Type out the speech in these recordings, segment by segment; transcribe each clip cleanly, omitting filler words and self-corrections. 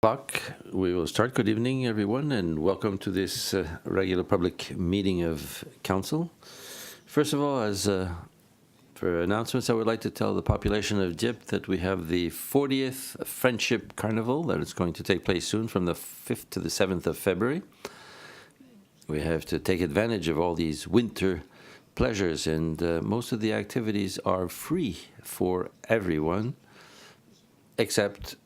O'clock. We will start. Good evening, everyone, and welcome to this regular public meeting of Council. First of all, as for announcements, I would like to tell the population of Dieppe that we have the 40th Friendship Carnival that is going to take place soon from the 5th to the 7th of February. We have to take advantage of all these winter pleasures, and most of the activities are free for everyone, except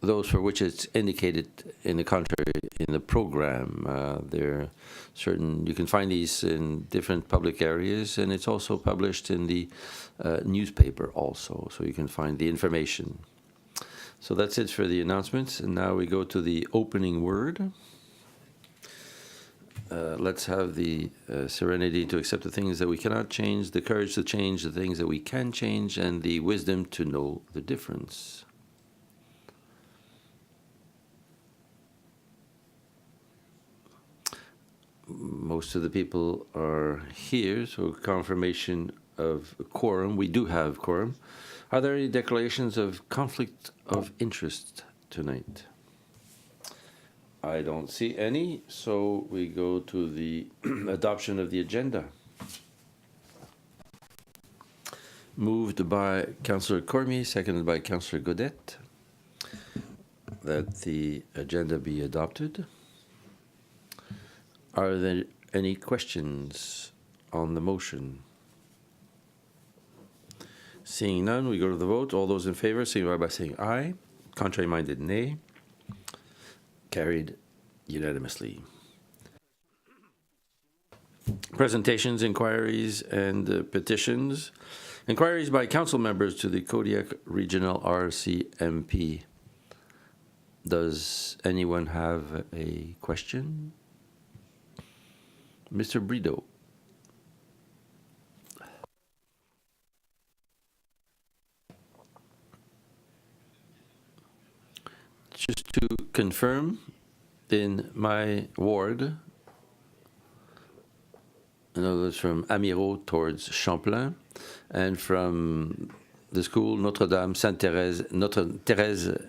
those for which it's indicated in the contrary in the program. There are certain, you can find these in different public areas, and it's also published in the newspaper also, so you can find the information. So that's it for the announcements, and now we go to the opening word. Let's have the serenity to accept the things that we cannot change, the courage to change the things that we can change, and the wisdom to know the difference. Most of the people are here, so confirmation of quorum. We do have quorum. Are there any declarations of conflict of interest tonight? I don't see any, so we go to the adoption of the agenda. Moved by Councillor Cormier, seconded by Councillor Godette, that the agenda be adopted. Are there any questions on the motion? Seeing none, we go to the vote. All those in favor, signify by saying aye. Contrary-minded, nay. Carried unanimously. Presentations, inquiries, and petitions. Inquiries by council members to the Kodiak Regional RCMP. Does anyone have a question? Mr. Brideau. Just to confirm, in my ward, in other words, from Amirault towards Champlain, and from the school Notre-Dame, Sainte-Thérèse,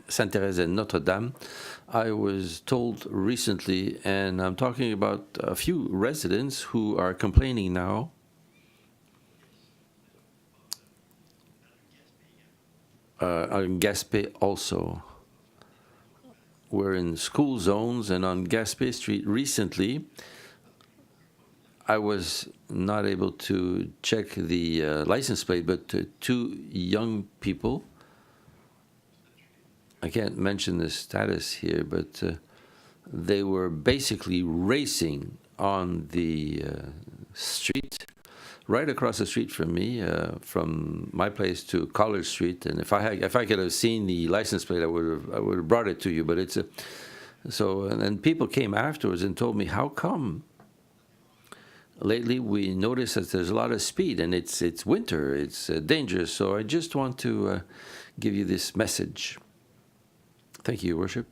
Sainte-Thérèse and Notre-Dame, I was told recently, and I'm talking about a few residents who are complaining now, on Gaspé also. We're in school zones, and on Gaspé Street recently, I was not able to check the license plate, but two young people, I can't mention the status here, but they were basically racing on the street, right across the street from me, from my place to College Street. And if I could have seen the license plate, I would have brought it to you. But it's so, and then people came afterwards and told me, how come? Lately, we notice that there's a lot of speed, and it's winter, it's dangerous. So I just want to give you this message. Thank you, Your Worship.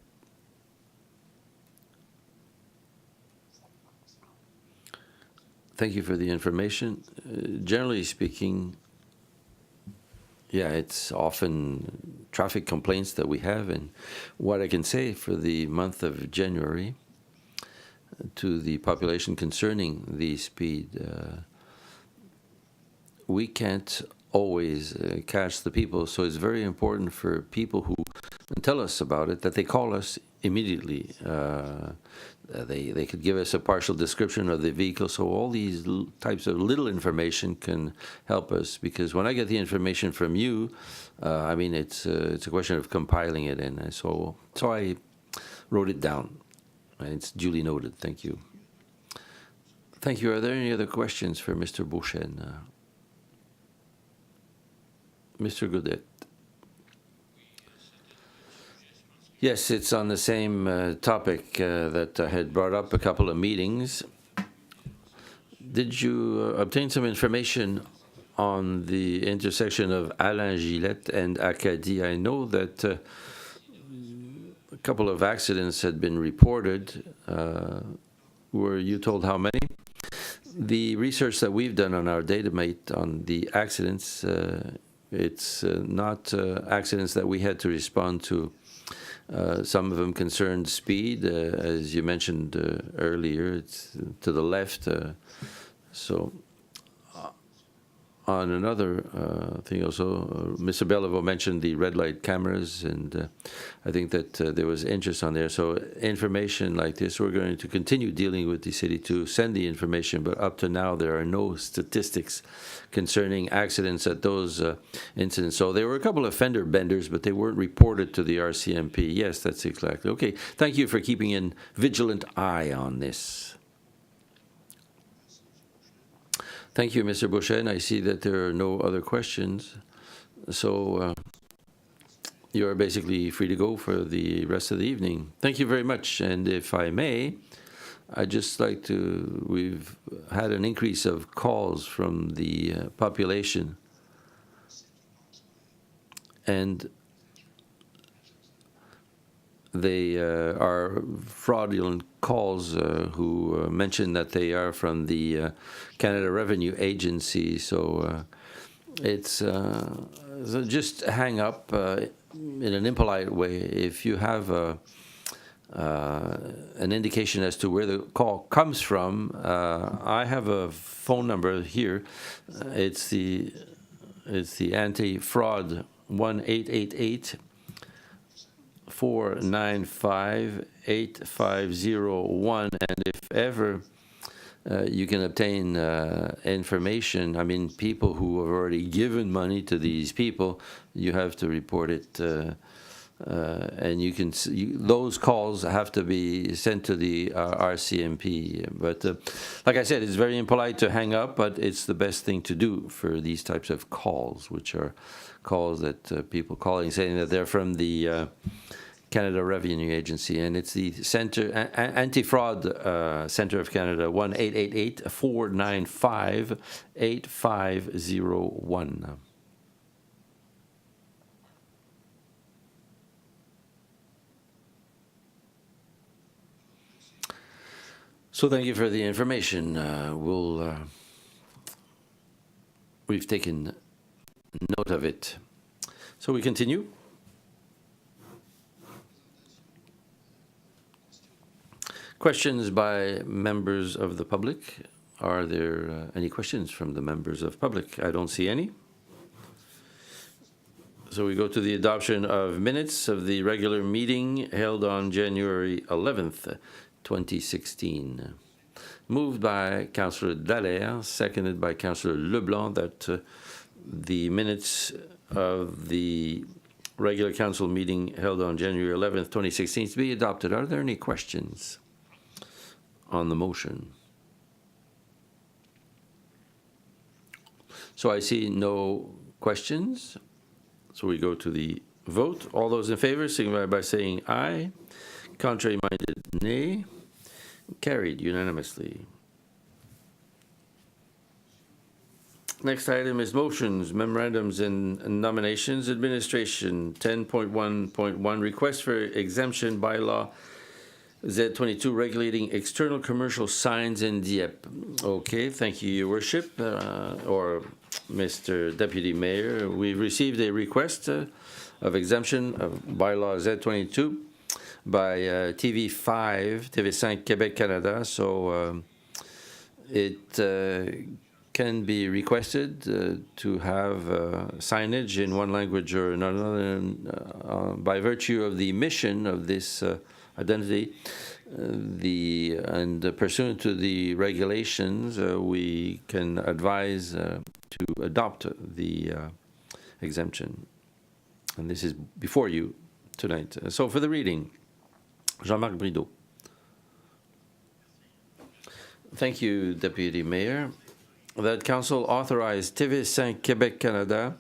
Thank you for the information. Generally speaking, yeah, it's often traffic complaints that we have, and what I can say for the month of January to the population concerning the speed, we can't always catch the people, so it's very important for people who tell us about it that they call us immediately. They could give us a partial description of the vehicle, so all these types of little information can help us, because when I get the information from you, I mean, it's a question of compiling it, and so I wrote it down. It's duly noted. Thank you. Thank you. Are there any other questions for Mr. Beauchesne? Mr. Godette. Yes, it's on the same topic that I had brought up a couple of meetings. Did you obtain some information on the intersection of Alain Gillette and Acadie? I know that a couple of accidents had been reported. Were you told how many? The research that we've done on our datamate on the accidents, it's not accidents that we had to respond to Some of them concerned speed, as you mentioned earlier. It's to the left. So on another thing also, Mr. Bellevaux mentioned the red light cameras, and I think that there was interest on there. So information like this, we're going to continue dealing with the city to send the information, but up to now there are no statistics concerning accidents at those incidents. So there were a couple of fender benders, but they weren't reported to the RCMP. Yes, that's exactly. Okay, thank you for keeping a vigilant eye on this. Thank you, Mr. Boucher. I see that there are no other questions. So you're basically free to go for the rest of the evening. Thank you very much. And if I may, I'd just like to, we've had an increase of calls from the population. And they are fraudulent calls who mention that they are from the Canada Revenue Agency. So it's so just hang up in an impolite way. If you have an indication as to where the call comes from, I have a phone number here. It's the anti-fraud 1-888 495-8501, and if ever you can obtain information, I mean, people who have already given money to these people, you have to report it, and you can those calls have to be sent to the RCMP. But like I said, it's very impolite to hang up, but it's the best thing to do for these types of calls, which are calls that people calling saying that they're from the Canada Revenue Agency, and it's the Center Anti-Fraud Center of Canada, 1-888-495-8501. So thank you for the information. We've taken note of it. So we continue. Questions by members of the public. Are there any questions from the members of public? I don't see any. So we go to the adoption of minutes of the regular meeting held on January 11th, 2016. Moved by Councillor Dallaire, seconded by Councillor Leblanc, that the minutes of the regular council meeting held on January 11th, 2016 to be adopted. Are there any questions on the motion? So I see no questions. So we go to the vote. All those in favor signify by saying aye. Contrary-minded, nay. Carried unanimously. Next item is motions, memorandums, and nominations. Administration 10.1.1, request for exemption bylaw Z22 regulating external commercial signs in Dieppe. Okay, thank you, Your Worship, or Mr. Deputy Mayor. We've received a request of exemption of bylaw Z22 by TV5 Quebec Canada. So it can be requested to have signage in one language or another, by virtue of the mission of this identity, and pursuant to the regulations, we can advise to adopt the exemption. And this is before you tonight. So for the reading, Jean-Marc Brideau. Thank you, Deputy Mayor. That Council authorized TV5 Quebec Canada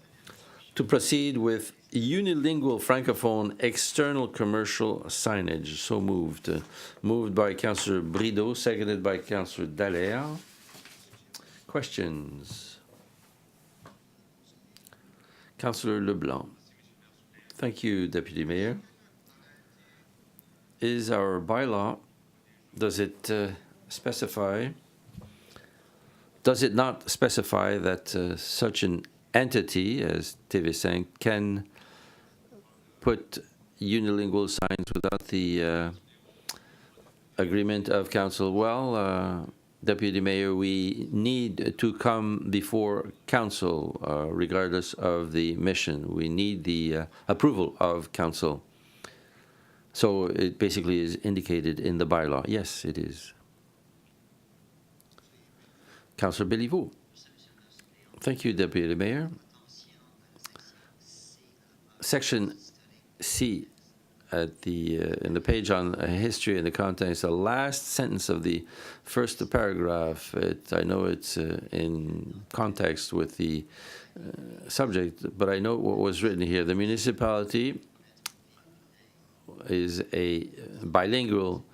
to proceed with unilingual francophone external commercial signage. So moved. Moved by Councillor Brideau, seconded by Councillor Dallaire. Questions? Councillor Leblanc. Thank you, Deputy Mayor. Is our bylaw, does it not specify that such an entity as TV5 can put unilingual signs without the agreement of council? Well, Deputy Mayor, we need to come before council regardless of the mission. We need the approval of council. So it basically is indicated in the bylaw. Yes, it is. Councillor Béliveau. Thank you, Deputy Mayor. Section C at the in the page on history and the contents, the last sentence of the first paragraph. I know it's in context with the subject, but I know what was written here. The municipality is a bilingual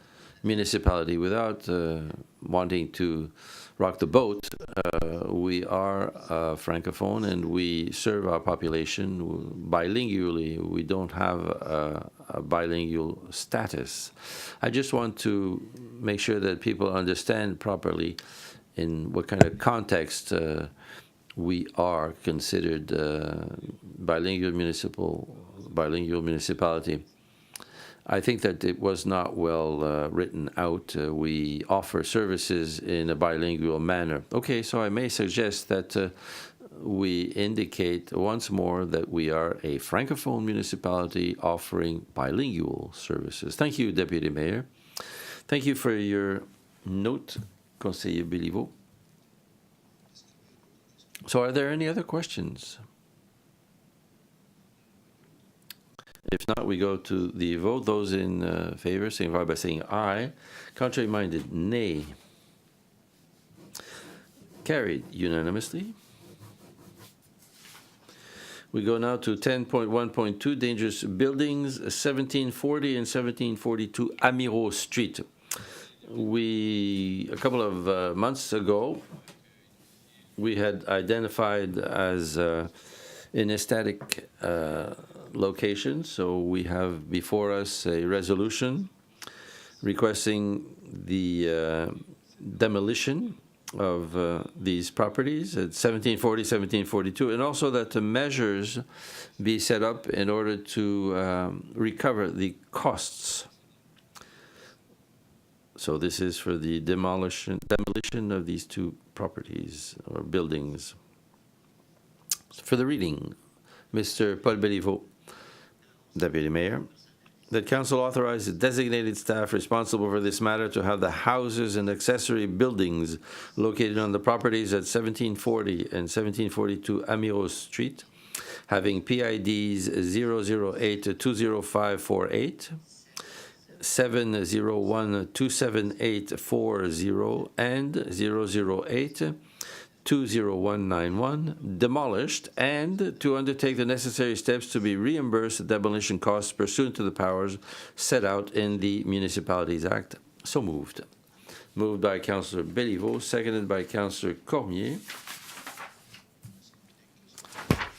municipality. Without wanting to rock the boat, we are francophone and we serve our population bilingually. We don't have a bilingual status. I just want to make sure that people understand properly in what kind of context we are considered bilingual municipality. I think that it was not well written out. We offer services in a bilingual manner. Okay, so I may suggest that we indicate once more that we are a francophone municipality offering bilingual services. Thank you, Deputy Mayor. Thank you for your note, Conseiller Béliveau. So are there any other questions? If not, we go to the vote. Those in favor signify by saying aye. Contrary-minded, nay. Carried unanimously. We go now to 10.1.2, dangerous buildings, 1740 and 1742 Amiro Street. A couple of months ago, we had identified as an aesthetic location, so we have before us a resolution requesting the demolition of these properties at 1740, 1742, and also that the measures be set up in order to recover the costs. So this is for the demolition of these two properties or buildings. For the reading, Mr. Paul Béliveau, Deputy Mayor, that Council authorizes designated staff responsible for this matter to have the houses and accessory buildings located on the properties at 1740 and 1742 Amiro Street, having PIDs 008-20548, 701-27840, and 008-20191, demolished, and to undertake the necessary steps to be reimbursed the demolition costs pursuant to the powers set out in the Municipalities Act. So moved. Moved by Councillor Béliveau, seconded by Councillor Cormier.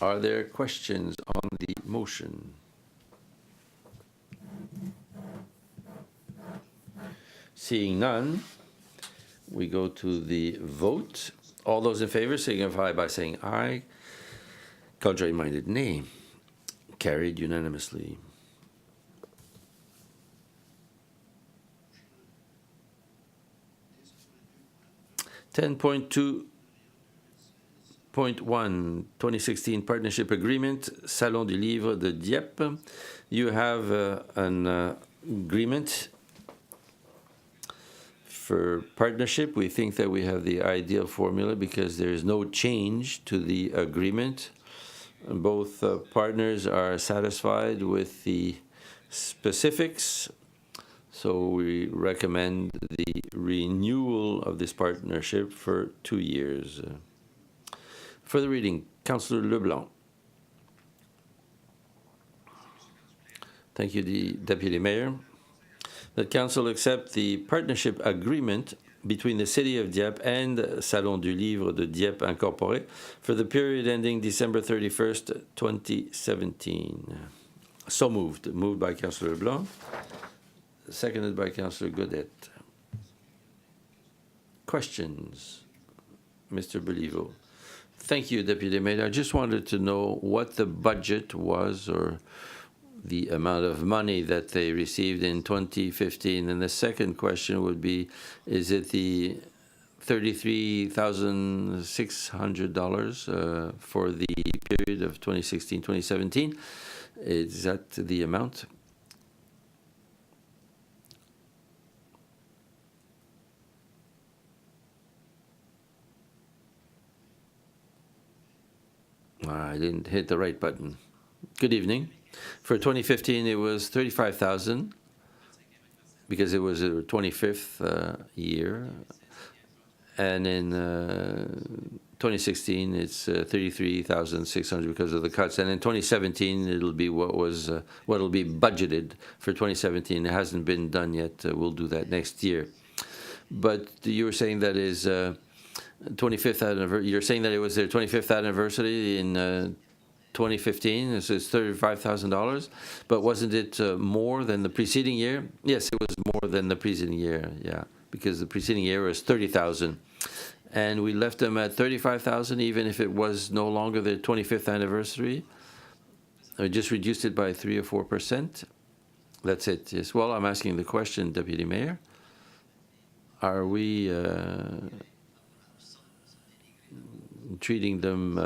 Are there questions on the motion? Seeing none, we go to the vote. All those in favor signify by saying aye. Contrary-minded, nay. Carried unanimously. .2.1 2016 Partnership Agreement, Salon du Livre de Dieppe. You have an agreement for partnership. We think that we have the ideal formula because there is no change to the agreement. Both partners are satisfied with the specifics, so we recommend the renewal of this partnership for 2 years. For the reading, Councillor Leblanc. Thank you, the Deputy Mayor. That Council accept the partnership agreement between the City of Dieppe and Salon du Livre de Dieppe Incorporé for the period ending December 31st, 2017. So moved. Moved by Councillor Leblanc, seconded by Councillor Godet. Questions? Mr. Béliveau. Thank you, Deputy Mayor. I just wanted to know what the budget was or the amount of money that they received in 2015. And the second question would be, is it the $33,600 for the period of 2016-2017? Is that the amount? I didn't hit the right button. Good evening. For 2015, it was 35,000 because it was a 25th year. And in 2016, it's 33,600 because of the cuts. And in 2017, it'll be what'll be budgeted for 2017. It hasn't been done yet. We'll do that next year. But you were saying that is 25th anniversary. You're saying that it was their 25th anniversary in 2015. So it's $35,000. But wasn't it more than the preceding year? Yes, it was more than the preceding year. Yeah, because the preceding year was 30,000. And we left them at 35,000, even if it was no longer their 25th anniversary. We just reduced it by 3 or 4%. That's it. Yes. Well, I'm asking the question, Deputy Mayor. Are we treating them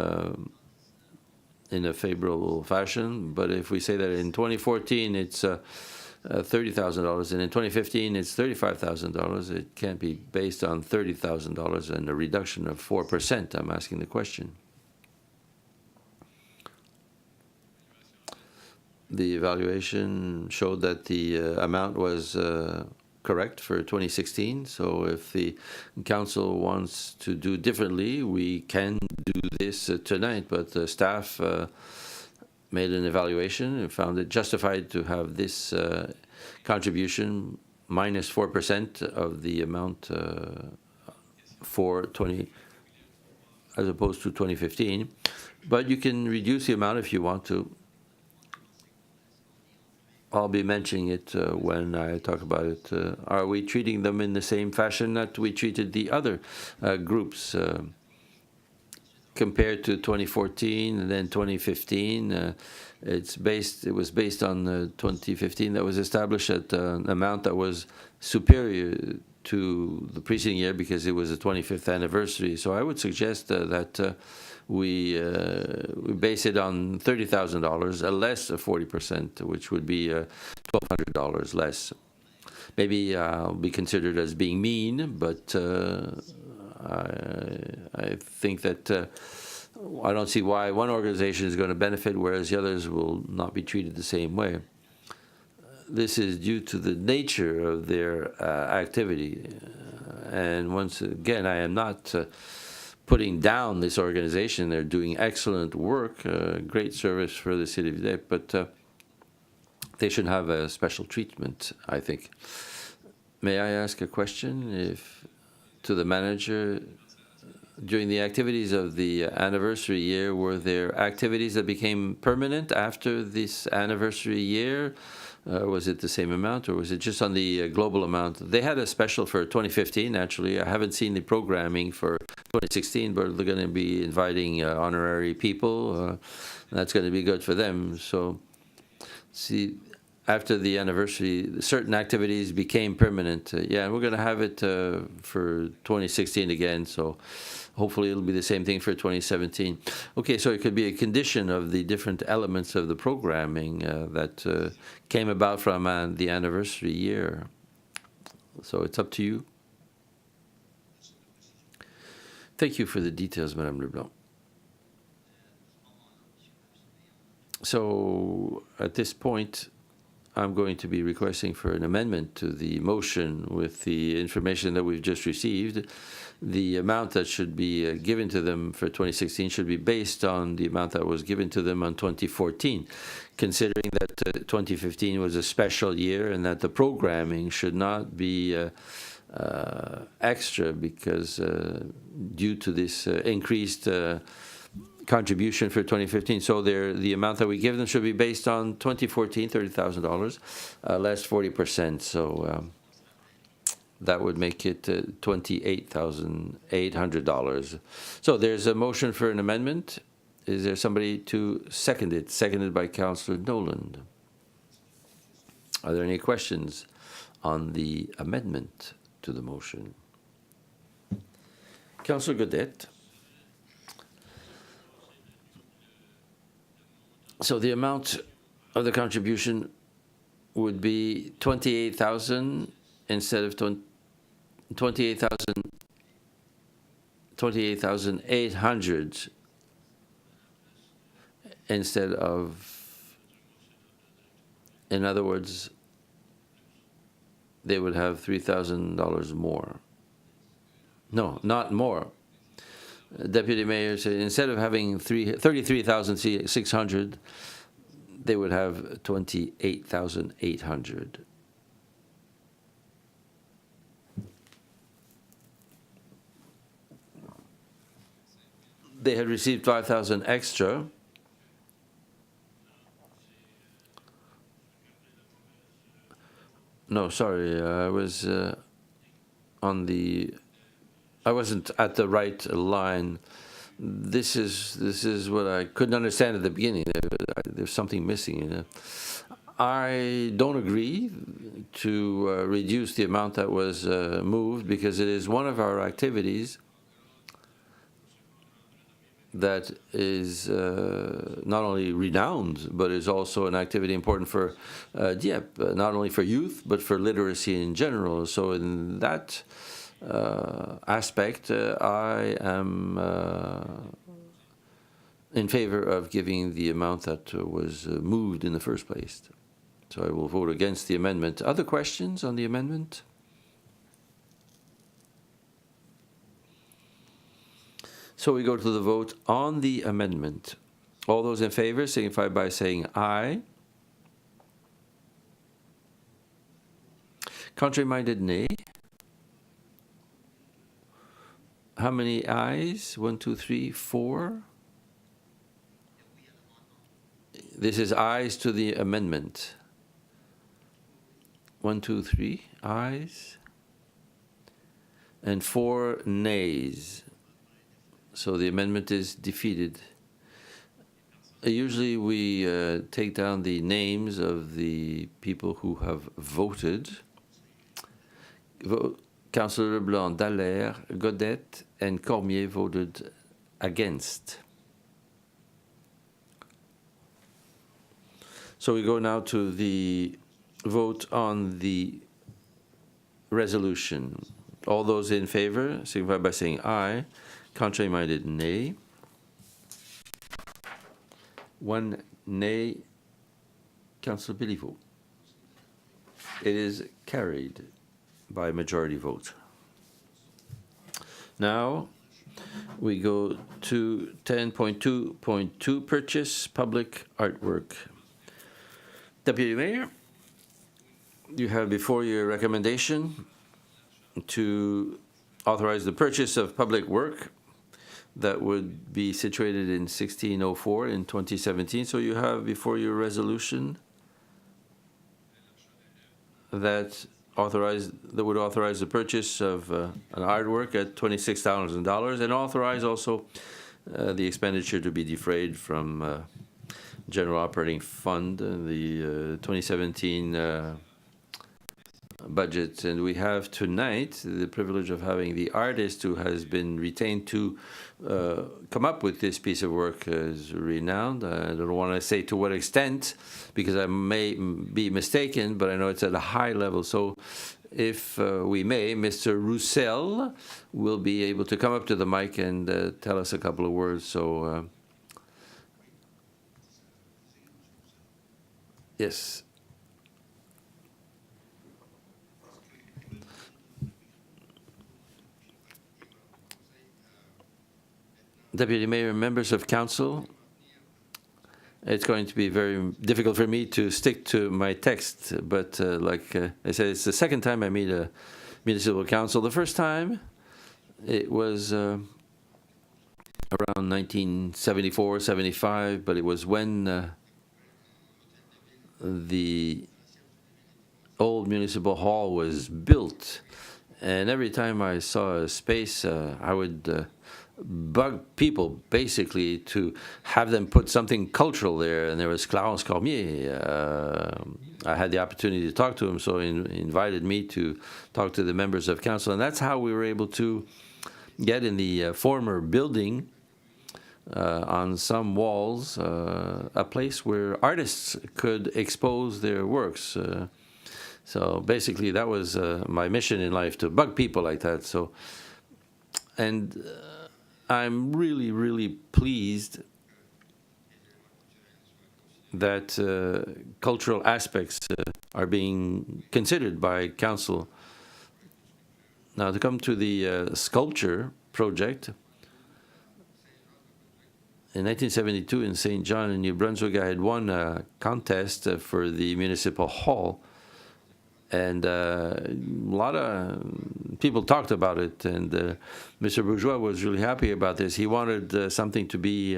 in a favorable fashion? But if we say that in 2014 it's $30,000 and in 2015 it's $35,000, it can't be based on $30,000 and a reduction of 4%. I'm asking the question. The evaluation showed that the amount was correct for 2016. So if the council wants to do differently, we can do this tonight. But the staff made an evaluation and found it justified to have this contribution minus 4% of the amount for 20, as opposed to 2015. But you can reduce the amount if you want to. I'll be mentioning it when I talk about it. Are we treating them in the same fashion that we treated the other groups compared to 2014 and then 2015? It was based on 2015 that was established at an amount that was superior to the preceding year because it was the 25th anniversary. So I would suggest that we base it on $30,000, less of 40%, which would be $1,200 less. Maybe I'll be considered as being mean, but I think that I don't see why one organization is going to benefit, whereas the others will not be treated the same way. This is due to the nature of their activity. And once again, I am not putting down this organization. They're doing excellent work, great service for the city of Dieppe, but they should have a special treatment, I think. May I ask a question to the manager? During the activities of the anniversary year, were there activities that became permanent after this anniversary year? Was it the same amount, or was it just on the global amount? They had a special for 2015, actually. I haven't seen the programming for 2016, but they're going to be inviting honorary people. That's going to be good for them. So, see, after the anniversary, certain activities became permanent. Yeah, and we're going to have it for 2016 again. So hopefully it'll be the same thing for 2017. Okay, so it could be a condition of the different elements of the programming that came about from the anniversary year. So it's up to you. Thank you for the details, Madame Leblanc. So at this point, I'm going to be requesting for an amendment to the motion with the information that we've just received. The amount that should be given to them for 2016 should be based on the amount that was given to them on 2014, considering that 2015 was a special year and that the programming should not be extra because due to this increased contribution for 2015. So the amount that we give them should be based on 2014, $30,000, less 40%. So that would make it $28,800. So there's a motion for an amendment. Is there somebody to second it? Seconded by Councillor Noland. Are there any questions on the amendment to the motion? Councillor Godette. So the amount of the contribution would be 28,000 instead of 28,800 instead of, in other words, they would have $3,000 more. No, not more. Deputy Mayor said instead of having 33,600, they would have 28,800. They had received 5,000 extra. No, sorry, I was I wasn't at the right line. This is what I couldn't understand at the beginning. There's something missing. I don't agree to reduce the amount that was moved, because it is one of our activities that is not only renowned, but is also an activity important for Dieppe, not only for youth, but for literacy in general. So in that aspect, I am in favor of giving the amount that was moved in the first place. So I will vote against the amendment. Other questions on the amendment? So we go to the vote on the amendment. All those in favor signify by saying aye. Contrary-minded, nay. How many ayes? 1, 2, 3, 4. This is ayes to the amendment. 1, 2, 3 ayes. And 4 nays. So the amendment is defeated. Usually we take down the names of the people who have voted. Councillor Leblanc, Dallaire, Godette, and Cormier voted against. So we go now to the vote on the resolution. All those in favor signify by saying aye. Contrary-minded, nay. 1 nay. Councillor Béliveau. It is carried by majority vote. Now we go to 10.2.2, purchase public artwork. Deputy Mayor, you have before your recommendation to authorize the purchase of public work that would be situated in 1604 in 2017. So you have before your resolution that would authorize the purchase of an artwork at $26,000, and authorize also the expenditure to be defrayed from general operating fund, the 2017 budget. And we have tonight the privilege of having the artist who has been retained to come up with this piece of work is renowned. I don't want to say to what extent, because I may be mistaken, but I know it's at a high level. So if we may, Mr. Roussel will be able to come up to the mic and tell us a couple of words. So yes. Deputy Mayor, members of council, it's going to be very difficult for me to stick to my text, but like I said, it's the second time I meet a municipal council. The first time, it was around 1974, 75, but it was when the old municipal hall was built, and every time I saw a space, I would bug people basically to have them put something cultural there. And there was Clarence Cormier I had the opportunity to talk to him, so he invited me to talk to the members of council, and that's how we were able to get in the former building on some walls a place where artists could expose their works. So basically, that was my mission in life, to bug people like that. So, and I'm really, really pleased that cultural aspects are being considered by council. Now, to come to the sculpture project, in 1972 in St. John in New-Brunswick, I had won a contest for the municipal hall, and a lot of people talked about it, and Mr. Bourgeois was really happy about this. He wanted something to be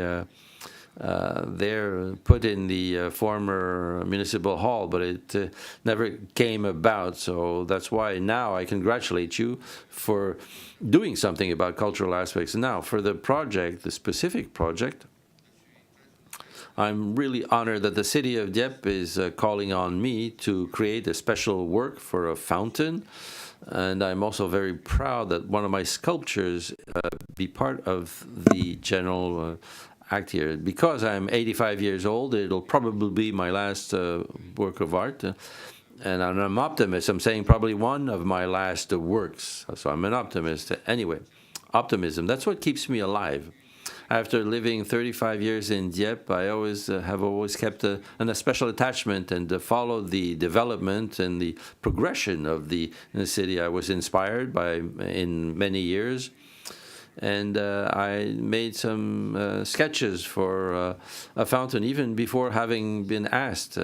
there, put in the former municipal hall, but it never came about. So that's why now I congratulate you for doing something about cultural aspects. Now, for the project, the specific project, I'm really honored that the city of Dieppe is calling on me to create a special work for a fountain. And I'm also very proud that one of my sculptures be part of the general act here. Because I'm 85 years old, it'll probably be my last work of art. And I'm an optimist. I'm saying probably one of my last works. So I'm an optimist. Anyway, optimism, that's what keeps me alive. After living 35 years in Dieppe, I have always kept a special attachment and followed the development and the progression of the city. I was inspired by in many years, and I made some sketches for a fountain even before having been asked.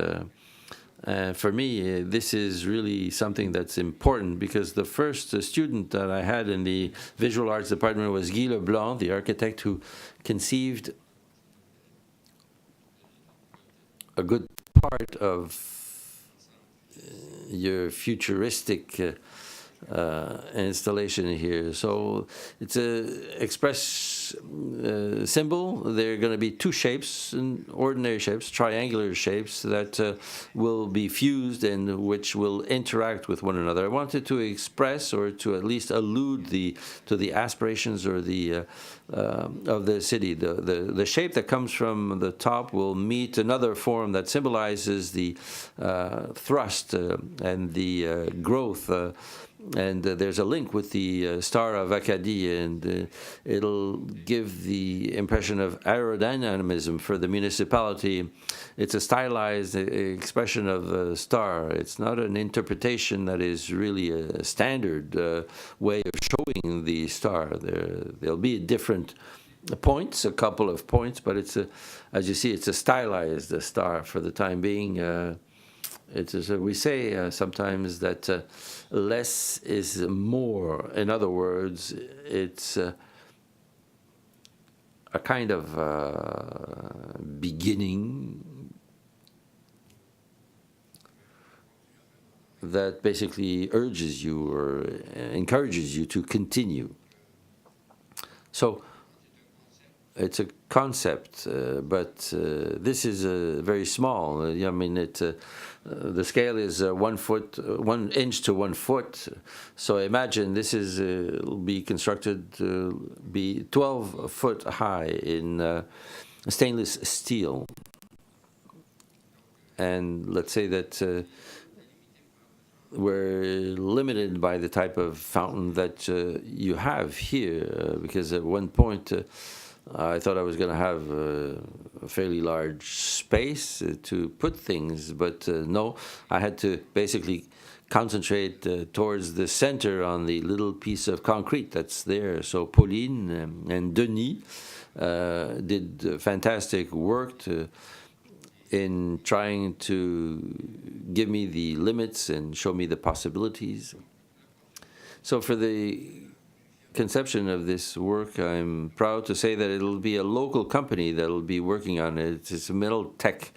For me, this is really something that's important, because the first student that I had in the visual arts department was Guy Leblanc, the architect who conceived a good part of your futuristic installation here. So it's a express symbol. There are going to be two shapes, ordinary shapes, triangular shapes that will be fused and which will interact with one another. I wanted to express, or to at least allude to the aspirations or the of the city. The shape that comes from the top will meet another form that symbolizes the thrust and the growth. And there's a link with the Star of Acadie, and it'll give the impression of aerodynamism for the municipality. It's a stylized expression of the star. It's not an interpretation that is really a standard way of showing the star. There'll be different points, a couple of points, but it's as you see, it's a stylized star for the time being. We say sometimes that less is more. In other words, it's a kind of beginning that basically urges you or encourages you to continue. So it's a concept, but this is very small. I mean, the scale is 1 inch to 1 foot. So imagine this will be constructed to be 12 foot high in stainless steel. And let's say that we're limited by the type of fountain that you have here, because at one point I thought I was going to have a fairly large space to put things, but no, I had to basically concentrate towards the center on the little piece of concrete that's there. So Pauline and Denis did fantastic work in trying to give me the limits and show me the possibilities. So for the conception of this work, I'm proud to say that it'll be a local company that'll be working on it. It's a metal tech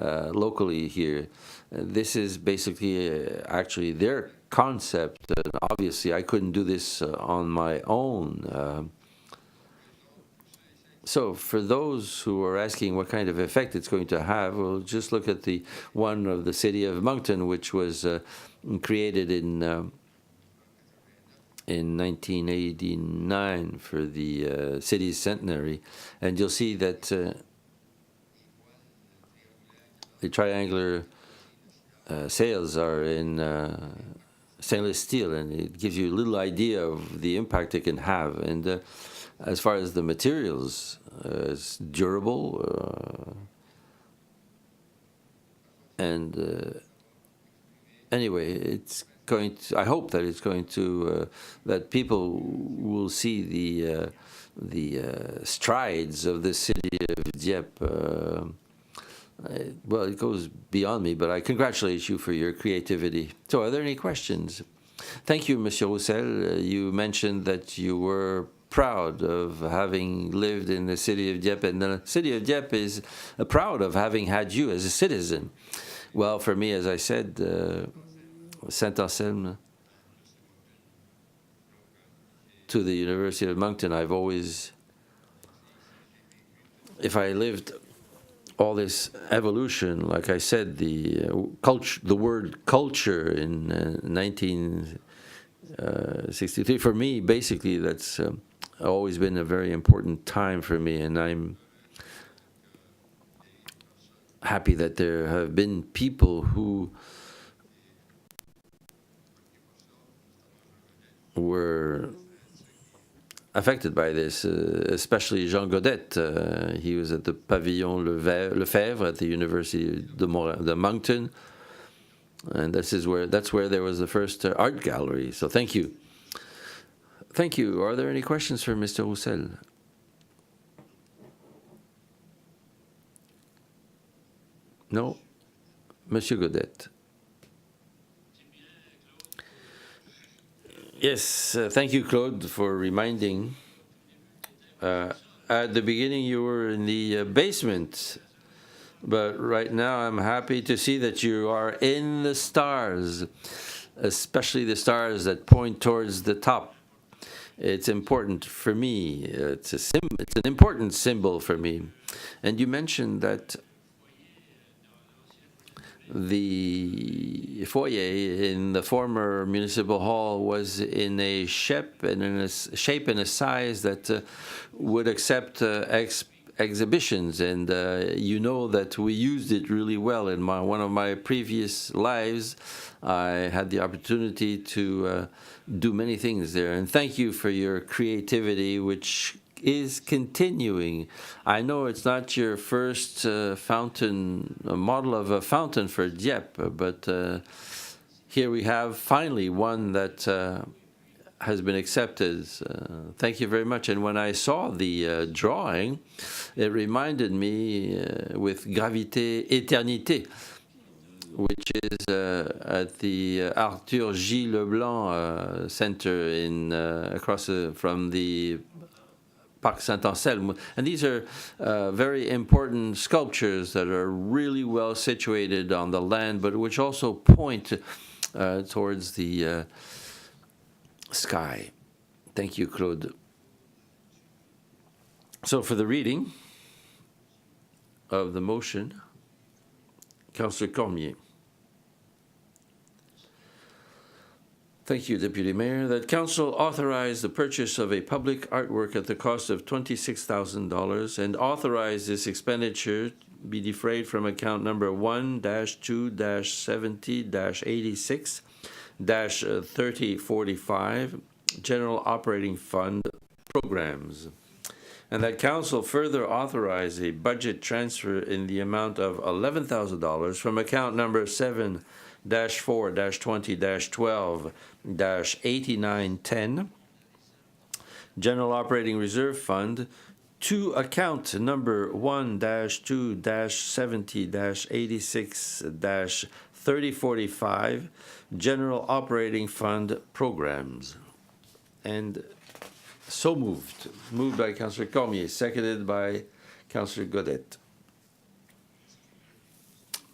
locally here. This is basically actually their concept. Obviously, I couldn't do this on my own. So for those who are asking what kind of effect it's going to have, we'll just look at the one of the city of Moncton, which was created in 1989 for the city's centenary, and you'll see that the triangular sails are in stainless steel, and it gives you a little idea of the impact it can have. And as far as the materials, it's durable, and anyway, it's going to, I hope that it's going to that people will see the strides of the city of Dieppe. Well, it goes beyond me, but I congratulate you for your creativity. So, are there any questions? Thank you, Monsieur Roussel. You mentioned that you were proud of having lived in the city of Dieppe, and the city of Dieppe is proud of having had you as a citizen. Well, for me, as I said, Saint-Anselme to the University of Moncton, I've always, if I lived all this evolution, like I said, the culture, the word culture in 1963, for me, basically, that's always been a very important time for me, and I'm happy that there have been people who were affected by this, especially Jean Godet. He was at the Pavillon Lefebvre at the University de Moncton, and that's where there was the first art gallery. So thank you. Thank you. Are there any questions for Mr. Roussel? No? Monsieur Godet. Yes, thank you, Claude, for reminding. At the beginning, you were in the basement, but right now I'm happy to see that you are in the stars, especially the stars that point towards the top. It's important for me. It's an important symbol for me. And you mentioned that the foyer in the former municipal hall was in a shape and a size that would accept exhibitions, and you know that we used it really well. In one of my previous lives, I had the opportunity to do many things there, and thank you for your creativity, which is continuing. I know it's not your first fountain, a model of a fountain for Dieppe, but here we have finally one that has been accepted. Thank you very much. And when I saw the drawing, it reminded me with Gravité Éternité, which is at the Arthur J. Leblanc Center in across from the Parc Saint-Anselme. And these are very important sculptures that are really well situated on the land, but which also point towards the sky. Thank you, Claude. So for the reading of the motion, Councillor Cormier. Thank you, Deputy Mayor. That Council authorize the purchase of a public artwork at the cost of $26,000 and authorize this expenditure be defrayed from account number 1-2-70-86-3045, General Operating Fund Programs. And that Council further authorize a budget transfer in the amount of $11,000 from account number 7-4-20-12-8910, General Operating Reserve Fund, to account number 1-2-70-86-3045, General Operating Fund Programs. And so moved. Moved by Councillor Cormier, seconded by Councillor Godet.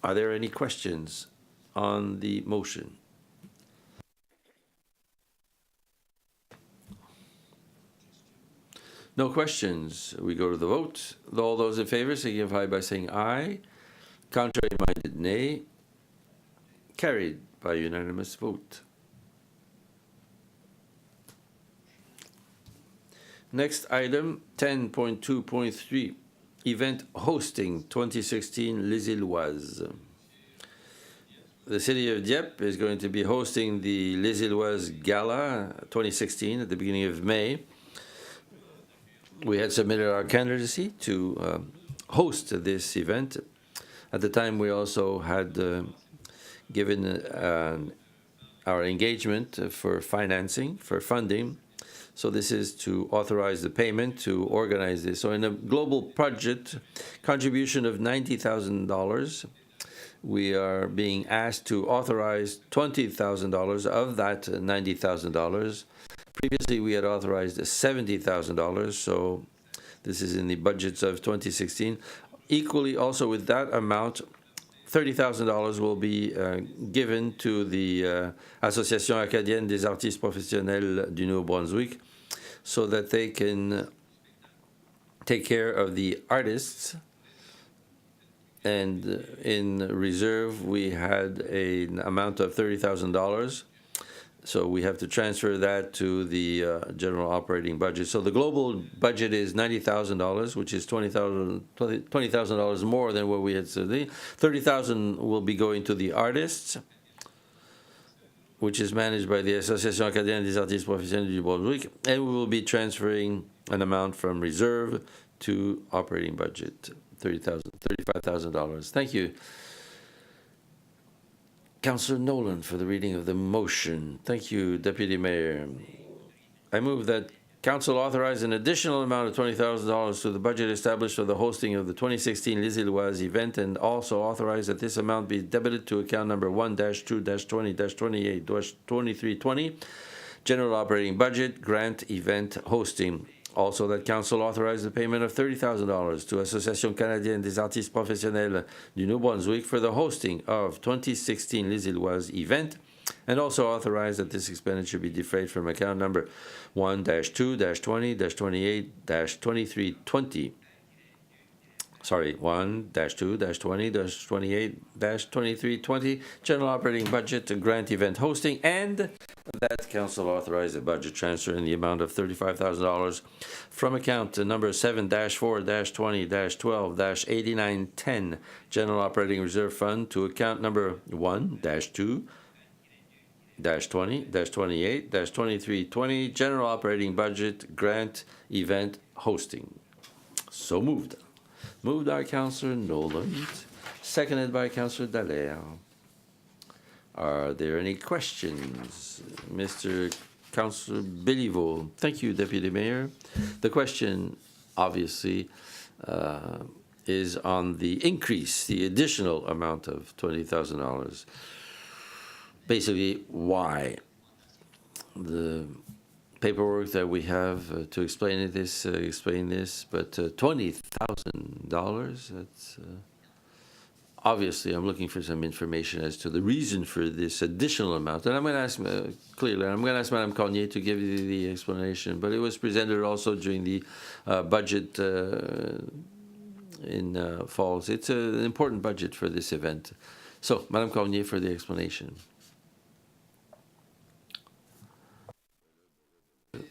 Are there any questions on the motion? No questions. We go to the vote. All those in favor signify by saying aye. Contrary minded, nay. Carried by unanimous vote. Next item, 10.2.3, event hosting 2016 Les Îloises. The city of Dieppe is going to be hosting the Les Îloises Gala 2016 at the beginning of May. We had submitted our candidacy to host this event. At the time, we also had given our engagement for financing, for funding. So this is to authorize the payment to organize this. So in a global budget contribution of $90,000, we are being asked to authorize $20,000 of that $90,000. Previously, we had authorized $70,000, so this is in the budgets of 2016. Equally, also with that amount, $30,000 will be given to the Association Acadienne des Artistes Professionnels du New-Brunswick so that they can take care of the artists. And in reserve, we had an amount of $30,000. So we have to transfer that to the general operating budget. So the global budget is $90,000, which is $20,000 more than what we had said. $30,000 will be going to the artists, which is managed by the Association Acadienne des Artistes Professionnels du New-Brunswick, and we will be transferring an amount from reserve to operating budget, $35,000. Thank you. Councillor Nolan for the reading of the motion. Thank you, Deputy Mayor. I move that Council authorize an additional amount of $20,000 to the budget established for the hosting of the 2016 Les Îloises event, and also authorize that this amount be debited to account number 1-2-20-28-2320, General Operating Budget, Grant Event Hosting. Also, that Council authorize the payment of $30,000 to Association Canadienne des Artistes Professionnels du New-Brunswick for the hosting of 2016 Les Îloises event, and also authorize that this expenditure be defrayed from account number 1-2-20-28-2320. Sorry, 1-2-20-28-2320, General Operating Budget to Grant Event Hosting, and that Council authorized a budget transfer in the amount of $35,000 from account to number 7-4-20-12-8910, General Operating Reserve Fund, to account number 1-2-20-28-2320, General Operating Budget, Grant Event Hosting. So moved. Moved by Councillor Nolan, seconded by Councillor Dallaire. Are there any questions? Mr. Councillor Béliveau. Thank you, Deputy Mayor. The question, obviously, is on the increase, the additional amount of $20,000. Basically, why? The paperwork that we have to explain this, but $20,000, that's... Obviously, I'm looking for some information as to the reason for this additional amount. And I'm going to ask, clearly, I'm going to ask Madame Cornier to give you the explanation. But it was presented also during the budget in falls. It's an important budget for this event. So, Madame Cornier for the explanation.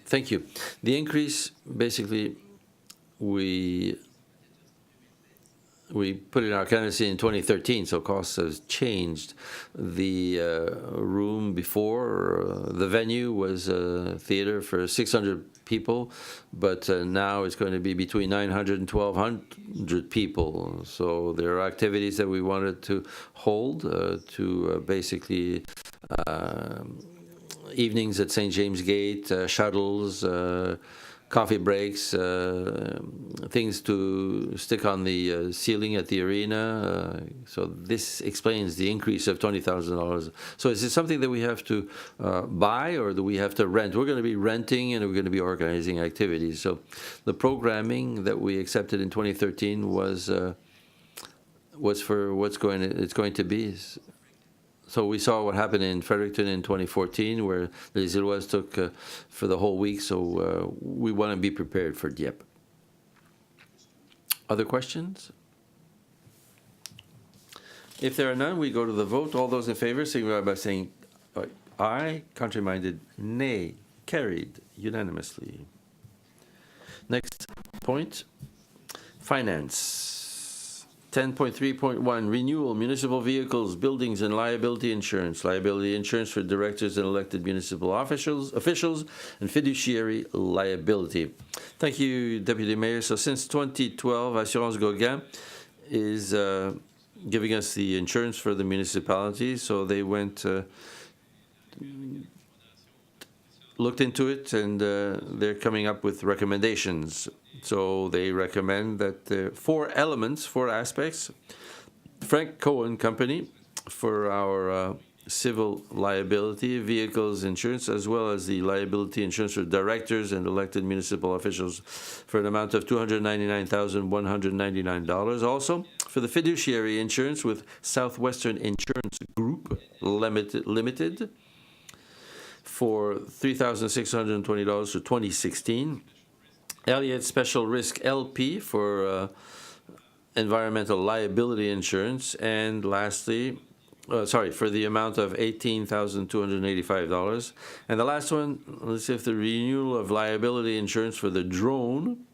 Thank you. The increase, basically, we put in our candidacy in 2013, so costs have changed. The room before, the venue was a theater for 600 people, but now it's going to be between 900 and 1,200 people. So there are activities that we wanted to hold to basically evenings at St. James Gate, shuttles, coffee breaks, things to stick on the ceiling at the arena. So this explains the increase of $20,000. So is it something that we have to buy, or do we have to rent? We're going to be renting, and we're going to be organizing activities. So the programming that we accepted in 2013 was for it's going to be. So we saw what happened in Fredericton in 2014, where the Zillois took for the whole week. So we want to be prepared for Dieppe. Other questions? If there are none, we go to the vote. All those in favor, signify by saying aye. Contrary-minded, nay. Carried unanimously. Next point, finance. 10.3.1, renewal, municipal vehicles, buildings, and liability insurance. Liability insurance for directors and elected municipal officials, and fiduciary liability. Thank you, Deputy Mayor. So since 2012, Assurance Gauguin is giving us the insurance for the municipality. So they went, looked into it, and they're coming up with recommendations. So they recommend that four aspects. Frank Cohen Company for our civil liability, vehicles insurance, as well as the liability insurance for directors and elected municipal officials for an amount of $299,199. Also, for the fiduciary insurance with Southwestern Insurance Group Limited for $3,620 for 2016. Elliott Special Risk LP for environmental liability insurance, and lastly, for the amount of $18,285. And the last one, let's see if the renewal of liability insurance for the drone.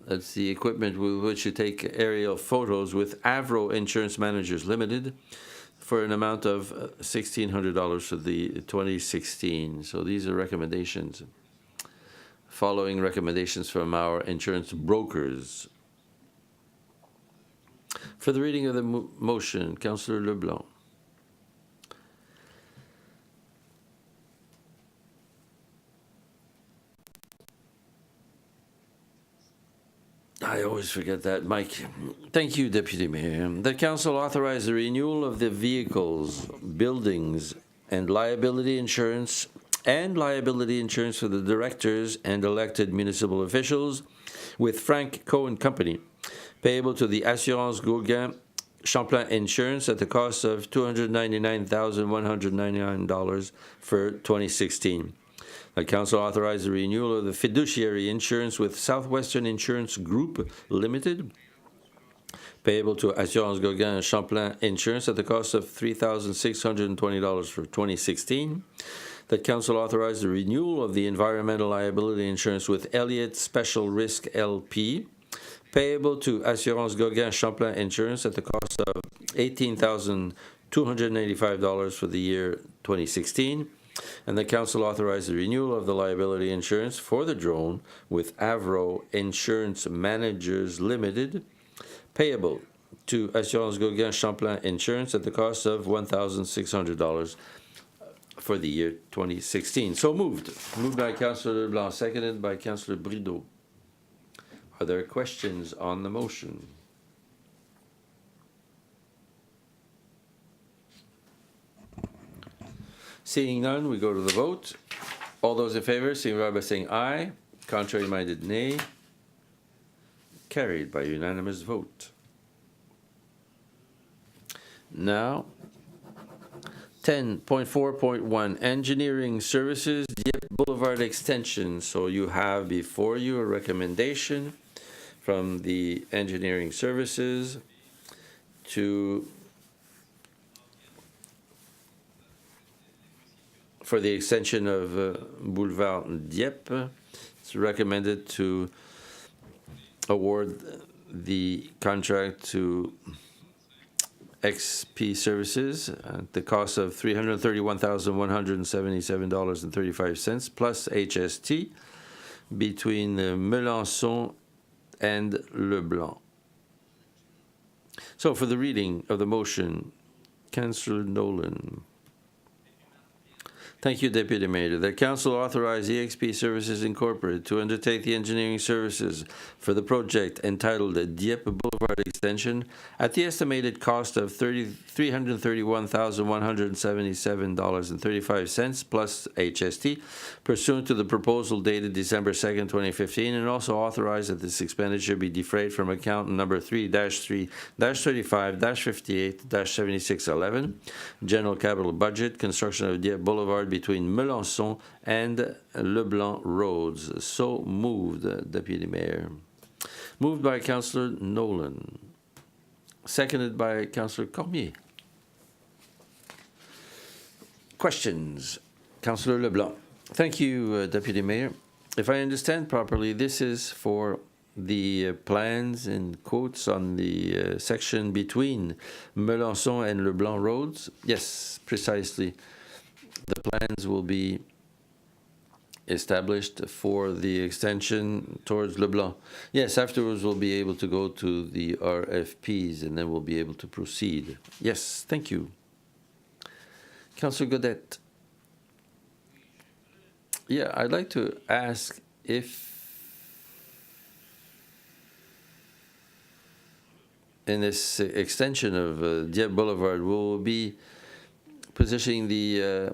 That's the equipment with which you take aerial photos with Avro Insurance Managers Limited for an amount of $1,600 for the 2016. So these are recommendations. Following recommendations from our insurance brokers. For the reading of the motion, Councillor Leblanc. I always forget that, Mike. Thank you, Deputy Mayor. The Council authorized the renewal of the vehicles, buildings, and liability insurance for the directors and elected municipal officials with Frank Cohen Company, payable to the Assurance Gauguin Champlain Insurance at the cost of $299,199 for 2016. The Council authorized the renewal of the fiduciary insurance with Southwestern Insurance Group Limited, payable to Assurance Gauguin Champlain Insurance at the cost of $3,620 for 2016. That Council authorized the renewal of the environmental liability insurance with Elliott Special Risk LP, payable to Assurance Gauguin Champlain Insurance at the cost of $18,285 for the year 2016. And the Council authorized the renewal of the liability insurance for the drone with Avro Insurance Managers Limited, payable to Assurance Gauguin Champlain Insurance at the cost of $1,600 for the year 2016. So moved. Moved by Councillor Leblanc, seconded by Councillor Brideau. Are there questions on the motion? Seeing none, we go to the vote. All those in favor, signify by saying aye. Contrary-minded, nay. Carried by unanimous vote. Now, 10.4.1, Engineering Services, Dieppe Boulevard Extension. So you have before you a recommendation from the Engineering Services for the extension of Boulevard Dieppe. It's recommended to award the contract to XP Services at the cost of $331,177.35 plus HST between Melançon and Leblanc. So for the reading of the motion, Councillor Nolan. Thank you, Deputy Mayor. The Council authorized EXP Services Incorporated to undertake the engineering services for the project entitled Dieppe Boulevard Extension extension at the estimated cost of $331,177.35 plus HST, pursuant to the proposal dated December 2nd, 2015, and also authorize that this expenditure be defrayed from account number 3-3-35-58-7611, General Capital Budget, construction of Dieppe Boulevard between Melançon and Leblanc Roads. So moved, Deputy Mayor. Moved by Councillor Nolan. Seconded by Councillor Cormier. Questions? Councillor Leblanc. Thank you, Deputy Mayor. If I understand properly, this is for the plans and quotes on the section between Melançon and Leblanc Roads. Yes, precisely. The plans will be established for the extension towards Leblanc. Yes, afterwards we'll be able to go to the RFPs and then we'll be able to proceed. Yes, thank you. Councillor Godet. Yeah, I'd like to ask if in this extension of Dieppe Boulevard we'll be positioning the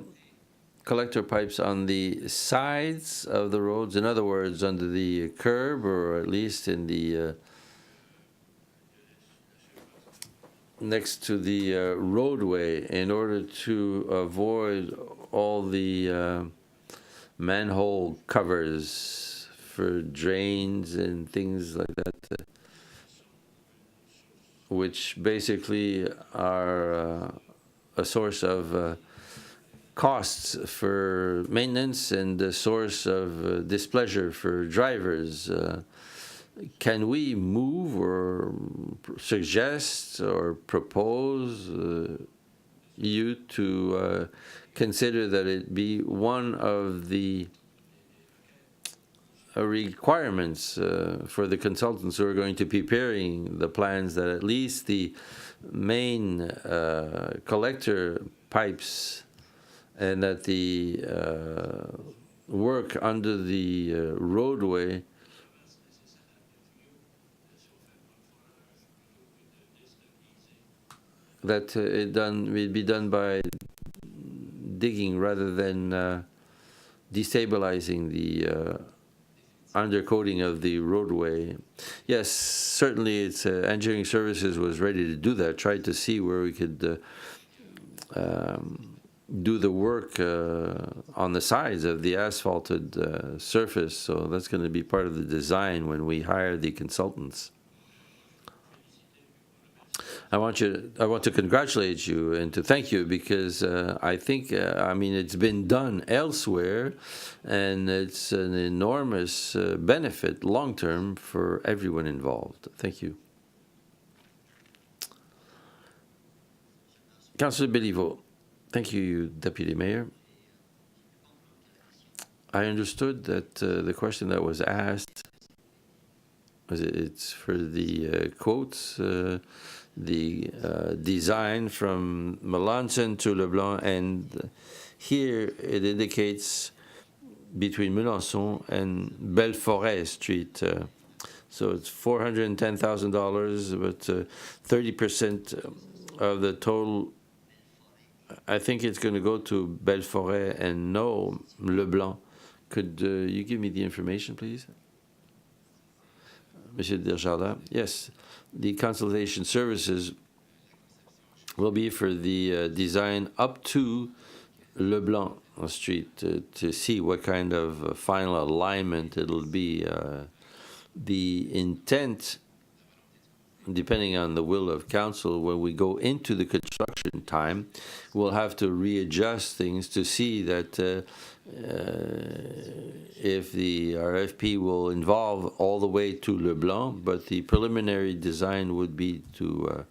collector pipes on the sides of the roads, in other words, under the curb, or at least in the next to the roadway, in order to avoid all the manhole covers for drains and things like that, which basically are a source of costs for maintenance and a source of displeasure for drivers. Can we move or suggest or propose you to consider that it be one of the requirements for the consultants who are going to be preparing the plans, that at least the main collector pipes and that the work under the roadway that it will be done by digging rather than destabilizing the undercoating of the roadway. Yes, certainly it's engineering services was ready to do that, tried to see where we could do the work on the sides of the asphalted surface. So that's going to be part of the design when we hire the consultants. I want to congratulate you and to thank you, because I think, I mean, it's been done elsewhere, and it's an enormous benefit long-term for everyone involved. Thank you. Councillor Béliveau. Thank you, Deputy Mayor. I understood that the question that was asked, it's for the quotes, the design from Melançon to Leblanc, and here it indicates between Melançon and Belforêt Street. So it's $410,000, but 30% of the total, I think it's going to go to Belforêt and no Leblanc. Could you give me the information, please? Monsieur Desjardins. Yes, the consultation services will be for the design up to Leblanc Street to see what kind of final alignment it'll be. The intent, depending on the will of council, when we go into the construction time, we'll have to readjust things to see that if the RFP will involve all the way to Leblanc, but the preliminary design would be to...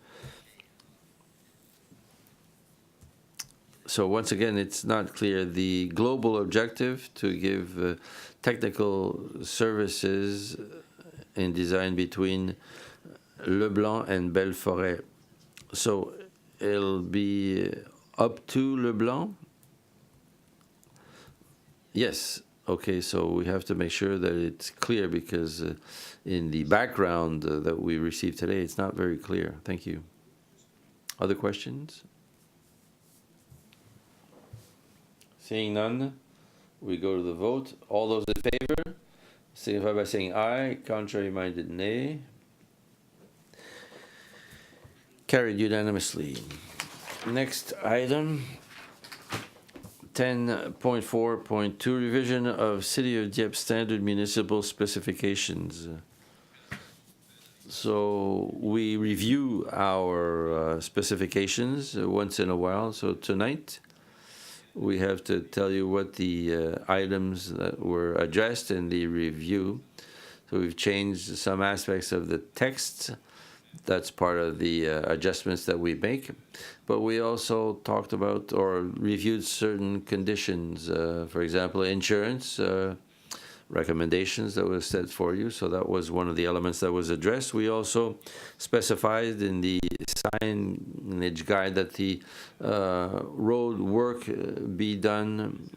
So once again, it's not clear. The global objective to give technical services in design between Leblanc and Belforêt. So it'll be up to Leblanc? Yes, Okay, so we have to make sure that it's clear because in the background that we received today, it's not very clear. Thank you. Other questions? Seeing none, we go to the vote. All those in favor, signify by saying aye. Contrary-minded, nay. Carried unanimously. Next item, 10.4.2, revision of City of Dieppe standard municipal specifications. So we review our specifications once in a while. So tonight we have to tell you what the items that were addressed in the review. So we've changed some aspects of the text. That's part of the adjustments that we make. But we also talked about or reviewed certain conditions. For example, insurance recommendations that was set for you. So that was one of the elements that was addressed. We also specified in the signage guide that the road work be done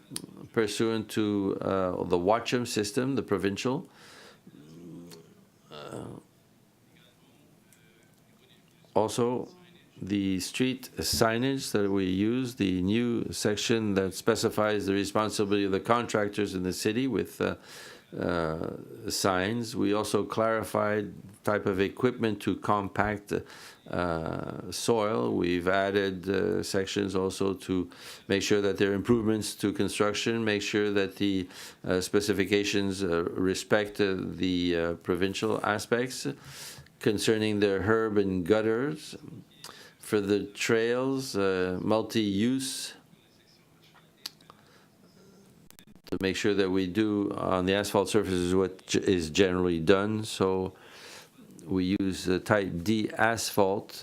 pursuant to the Watcham system, the provincial. Also, the street signage that we use, the new section that specifies the responsibility of the contractors in the city with signs. We also clarified type of equipment to compact soil. We've added sections also to make sure that there are improvements to construction, make sure that the specifications respect the provincial aspects. Concerning the herb and gutters, for the trails, multi-use, to make sure that we do on the asphalt surfaces what is generally done. So we use type D asphalt,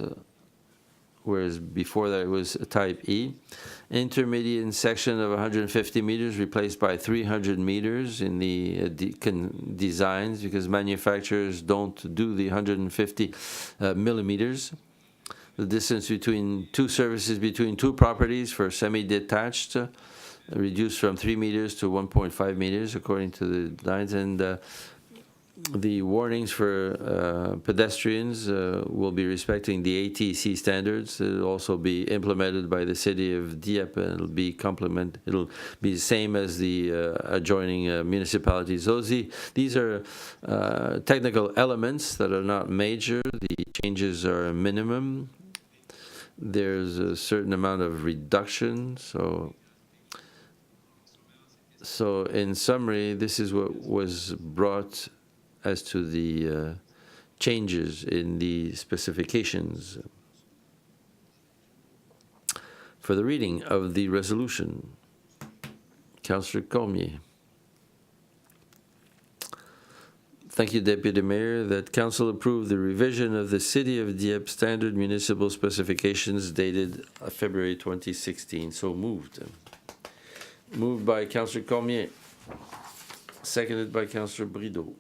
whereas before that it was type E. Intermediate section of 150 meters replaced by 300 meters in the designs because manufacturers don't do the 150 millimeters. The distance between two services between two properties for semi-detached reduced from 3 meters to 1.5 meters according to the lines, and the warnings for pedestrians will be respecting the ATC standards. It'll also be implemented by the city of Dieppe, and it'll be the same as the adjoining municipalities. These are technical elements that are not major. The changes are minimum. There's a certain amount of reduction. So in summary, this is what was brought as to the changes in the specifications. For the reading of the resolution, Councillor Cormier. Thank you, Deputy Mayor. That Council approved the revision of the City of Dieppe standard municipal specifications dated February 2016. So moved. Moved by Councillor Cormier. Seconded by Councillor Brideau.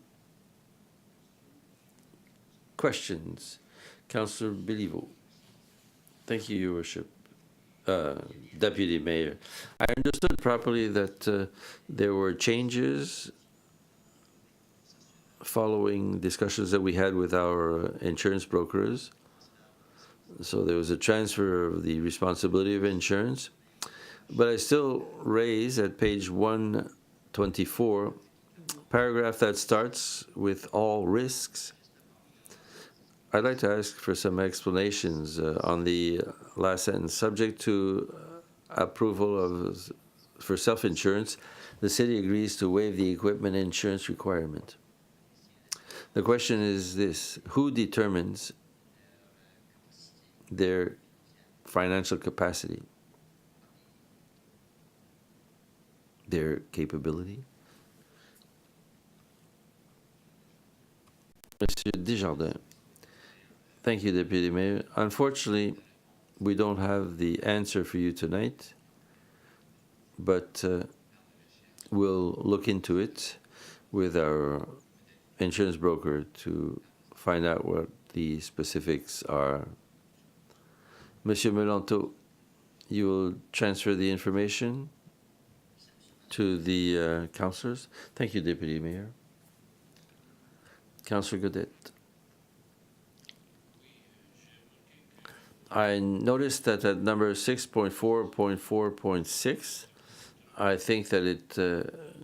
Questions? Councillor Béliveau. Thank you, Your Worship. Deputy Mayor. I understood properly that there were changes following discussions that we had with our insurance brokers. So there was a transfer of the responsibility of insurance. But I still raise at page 124, paragraph that starts with all risks. I'd like to ask for some explanations on the last sentence. Subject to approval for self-insurance, the city agrees to waive the equipment insurance requirement. The question is this: who determines their financial capacity, their capability? Monsieur Desjardins. Thank you, Deputy Mayor. Unfortunately, we don't have the answer for you tonight, but we'll look into it with our insurance broker to find out what the specifics are. Monsieur Melanto, you will transfer the information to the councillors. Thank you, Deputy Mayor. Councillor Godet. I noticed that at number 6.4.4.6, I think that it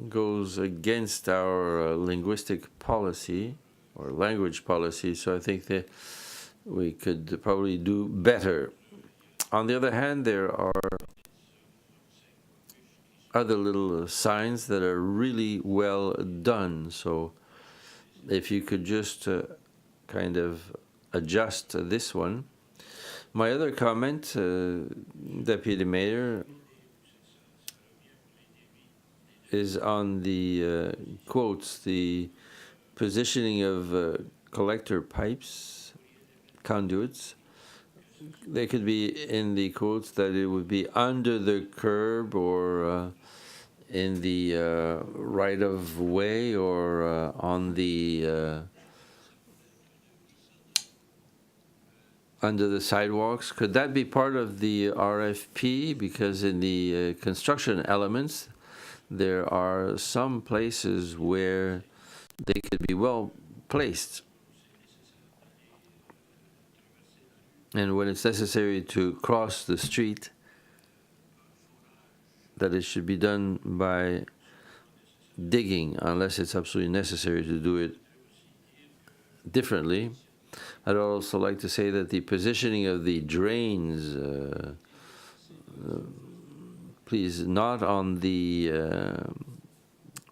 goes against our linguistic policy or language policy, so I think that we could probably do better. On the other hand, there are other little signs that are really well done, so if you could just kind of adjust this one. My other comment, Deputy Mayor, is on the quotes, the positioning of collector pipes, conduits. They could be in the quotes that it would be under the curb or in the right of way or on the under the sidewalks. Could that be part of the RFP? Because in the construction elements, there are some places where they could be well placed. And when it's necessary to cross the street, that it should be done by digging, unless it's absolutely necessary to do it differently. I'd also like to say that the positioning of the drains, please, not on the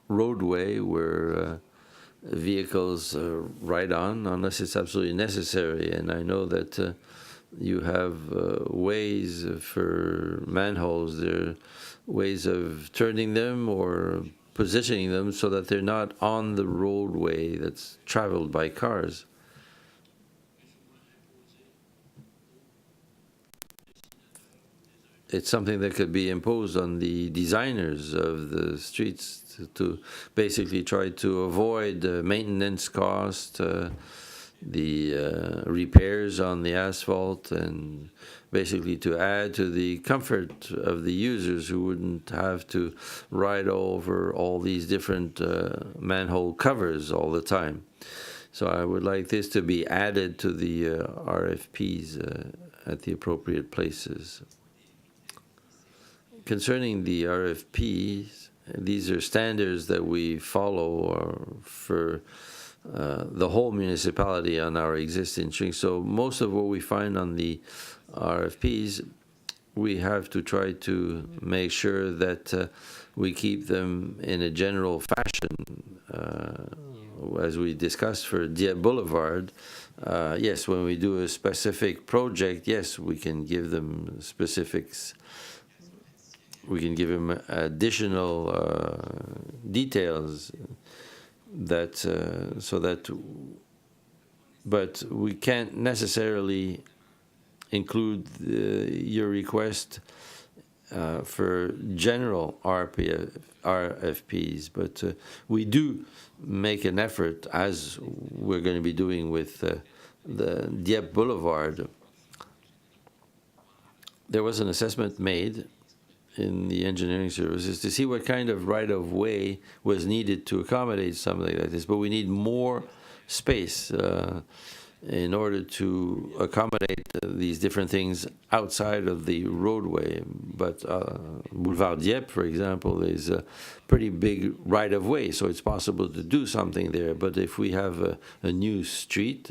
roadway where vehicles ride on, unless it's absolutely necessary. And I know that you have ways for manholes. There are ways of turning them or positioning them so that they're not on the roadway that's traveled by cars. It's something that could be imposed on the designers of the streets to basically try to avoid maintenance costs, the repairs on the asphalt, and basically to add to the comfort of the users who wouldn't have to ride over all these different manhole covers all the time. So I would like this to be added to the RFPs at the appropriate places. Concerning the RFPs, these are standards that we follow for the whole municipality on our existing streets. So most of what we find on the RFPs, we have to try to make sure that we keep them in a general fashion. As we discussed for Dieppe Boulevard, yes, when we do a specific project, yes, we can give them specifics. We can give them additional details that so that, but we can't necessarily include your request for general RFPs, but we do make an effort, as we're going to be doing with the Dieppe Boulevard. There was an assessment made in the engineering services to see what kind of right-of-way was needed to accommodate something like this. But we need more space in order to accommodate these different things outside of the roadway. But Boulevard Dieppe, for example, is a pretty big right-of-way, so it's possible to do something there. But if we have a new street,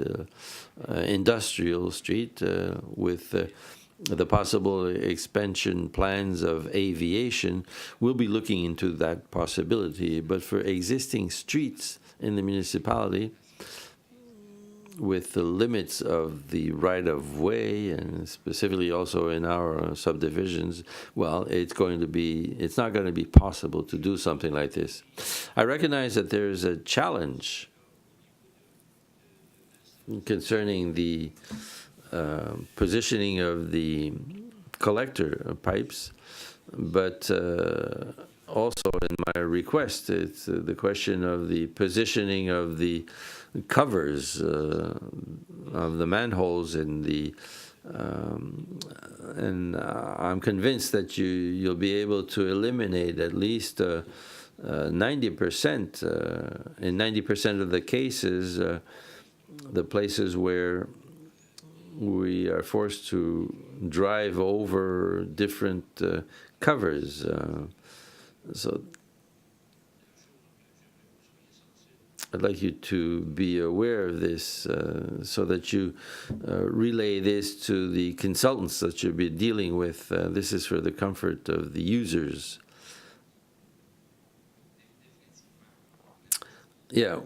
industrial street, with the possible expansion plans of aviation, we'll be looking into that possibility. But for existing streets in the municipality, with the limits of the right-of-way, and specifically also in our subdivisions, well, it's not going to be possible to do something like this. I recognize that there is a challenge concerning the positioning of the collector pipes, but also in my request, it's the question of the positioning of the covers of the manholes in the And I'm convinced that you'll be able to eliminate at least 90%, in 90% of the cases, the places where we are forced to drive over different covers. So I'd like you to be aware of this so that you relay this to the consultants that you'll be dealing with. This is for the comfort of the users. Yeah,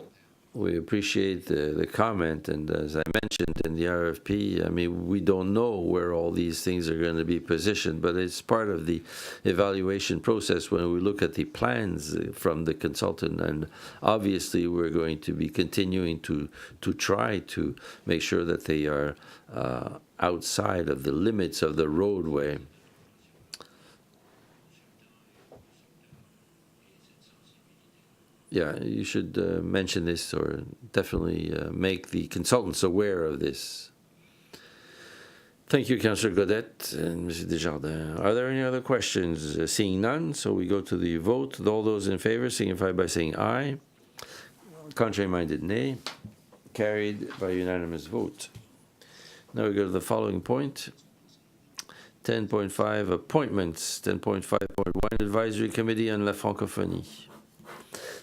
we appreciate the comment, and as I mentioned in the RFP, I mean, we don't know where all these things are going to be positioned, but it's part of the evaluation process when we look at the plans from the consultant, and obviously we're going to be continuing to try to make sure that they are outside of the limits of the roadway. Yeah, you should mention this, or definitely make the consultants aware of this. Thank you, Councillor Godette and Mr. Desjardins. Are there any other questions? Seeing none, so we go to the vote. All those in favor signify by saying aye. Contrary-minded, nay. Carried by unanimous vote. Now we go to the following point. 10.5 appointments. 10.5.1 Advisory Committee on la Francophonie.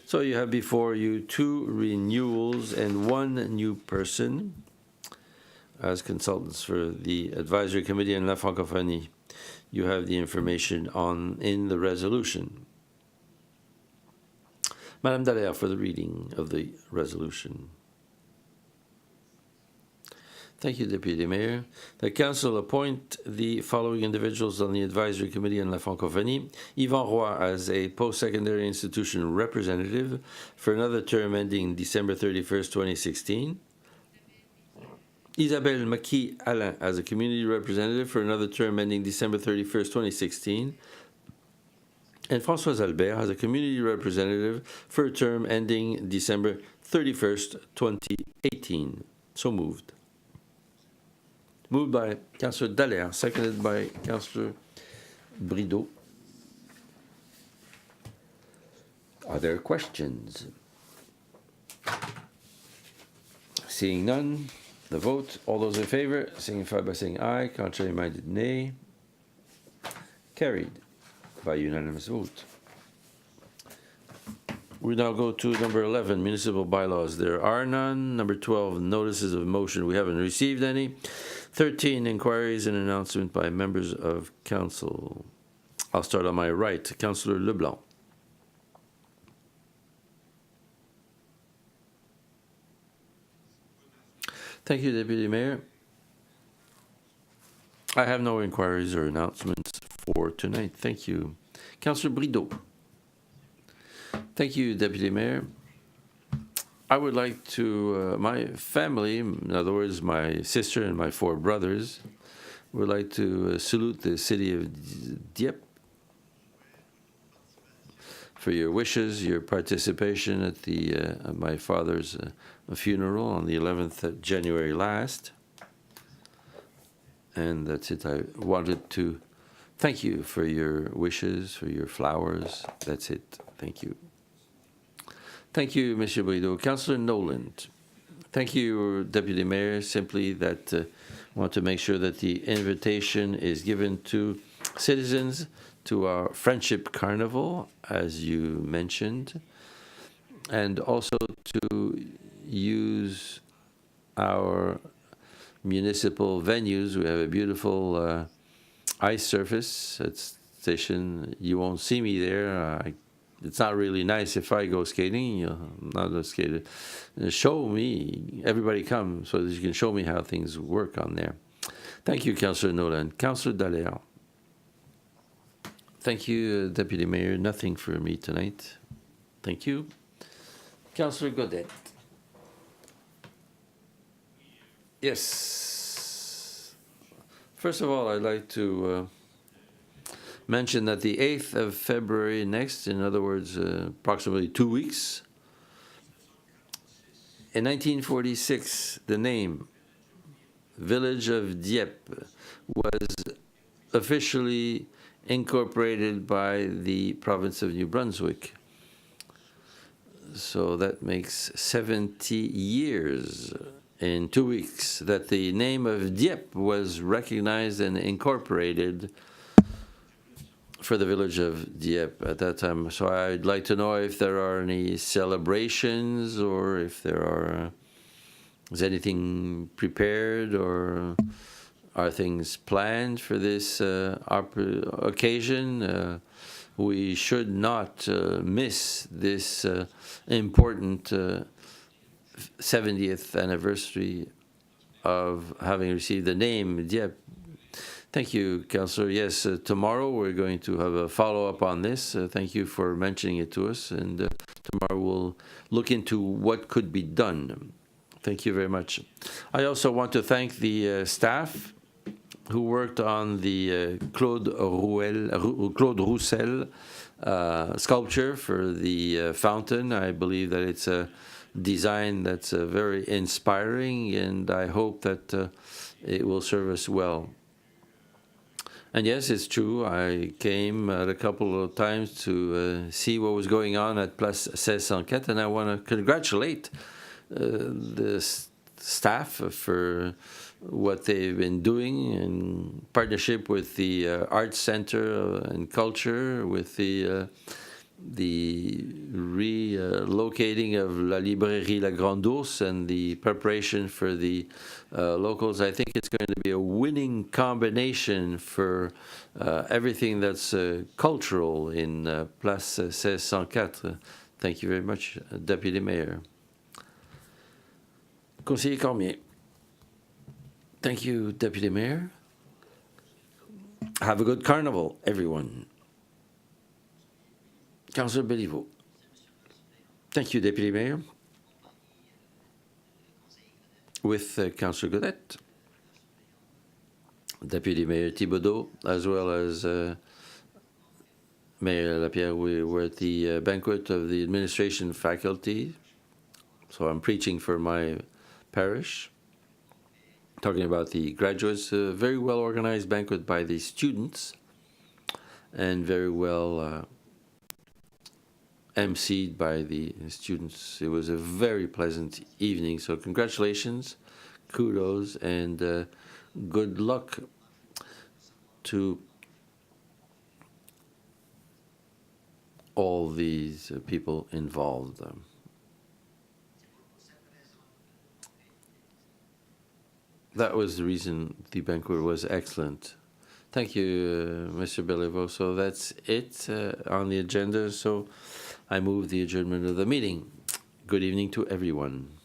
So you have before you 2 renewals and 1 new person as consultants for the Advisory Committee on la Francophonie. You have the information in the resolution. Madame Dallaire for the reading of the resolution. Thank you, Deputy Mayor. The Council appoint the following individuals on the Advisory Committee on la Francophonie. Yvan Roy as a post-secondary institution representative for another term ending December 31st, 2016. Isabelle Maki-Alain as a community representative for another term ending December 31st, 2016. And Françoise Albert as a community representative for a term ending December 31st, 2018. So moved. Moved by Councillor Dallaire, seconded by Councillor Brideau. Are there questions? Seeing none, the vote. All those in favor signify by saying aye. Contrary-minded, nay. Carried by unanimous vote. We now go to number 11, municipal bylaws. There are none. Number 12, notices of motion. We haven't received any. 13, inquiries and announcement by members of council. I'll start on my right. Councillor Leblanc. Thank you, Deputy Mayor. I have no inquiries or announcements for tonight. Thank you. Councillor Brideau. Thank you, Deputy Mayor. I would like to, my family, in other words, my sister and my 4 brothers, would like to salute the city of Dieppe for your wishes, your participation at the my father's funeral on the 11th of January last. And that's it. I wanted to thank you for your wishes, for your flowers. That's it. Thank you. Thank you, Mr. Brideau. Councillor Noland. Thank you, Deputy Mayor. Simply that I want to make sure that the invitation is given to citizens to our Friendship Carnival, as you mentioned, and also to use our municipal venues. We have a beautiful ice surface at station. You won't see me there. It's not really nice if I go skating. I'm not a skater. Show me. Everybody come so that you can show me how things work on there. Thank you, Councillor Nolan. Councillor Dallaire. Thank you, Deputy Mayor. Nothing for me tonight. Thank you. Councillor Godette. Yes. First of all, I'd like to mention that the 8th of February next, in other words, approximately 2 weeks, in 1946, the name village of Dieppe was officially incorporated by the province of New Brunswick. So that makes 70 years in 2 weeks that the name of Dieppe was recognized and incorporated for the village of Dieppe at that time. So I'd like to know if there are any celebrations or if there are, is anything prepared or are things planned for this occasion? We should not miss this important 70th anniversary of having received the name Dieppe. Thank you, Councillor. Yes, tomorrow we're going to have a follow-up on this. Thank you for mentioning it to us. And tomorrow we'll look into what could be done. Thank you very much. I also want to thank the staff who worked on the Claude Roussel sculpture for the fountain. I believe that it's a design that's very inspiring, and I hope that it will serve us well. And yes, it's true, I came a couple of times to see what was going on at Place 1604, and I want to congratulate the staff for what they've been doing in partnership with the Arts Center and Culture, with the relocating of La Librairie La Grande Ourse and the preparation for the locals. I think it's going to be a winning combination for everything that's cultural in Place 1604. Thank you very much, Deputy Mayor. Conseiller Cormier. Thank you, Deputy Mayor. Have a good carnival, everyone. Councillor Béliveau. Thank you, Deputy Mayor. With Councillor Godette, Deputy Mayor Thibodeau, as well as Mayor Lapierre, we were at the banquet of the administration faculty. So I'm preaching for my parish, talking about the graduates. A very well organized banquet by the students and very well emceed by the students. It was a very pleasant evening. So congratulations, kudos, and good luck to all these people involved. That was the reason the banquet was excellent. Thank you, Mr. Béliveau. So that's it on the agenda. So I move the adjournment of the meeting. Good evening to everyone.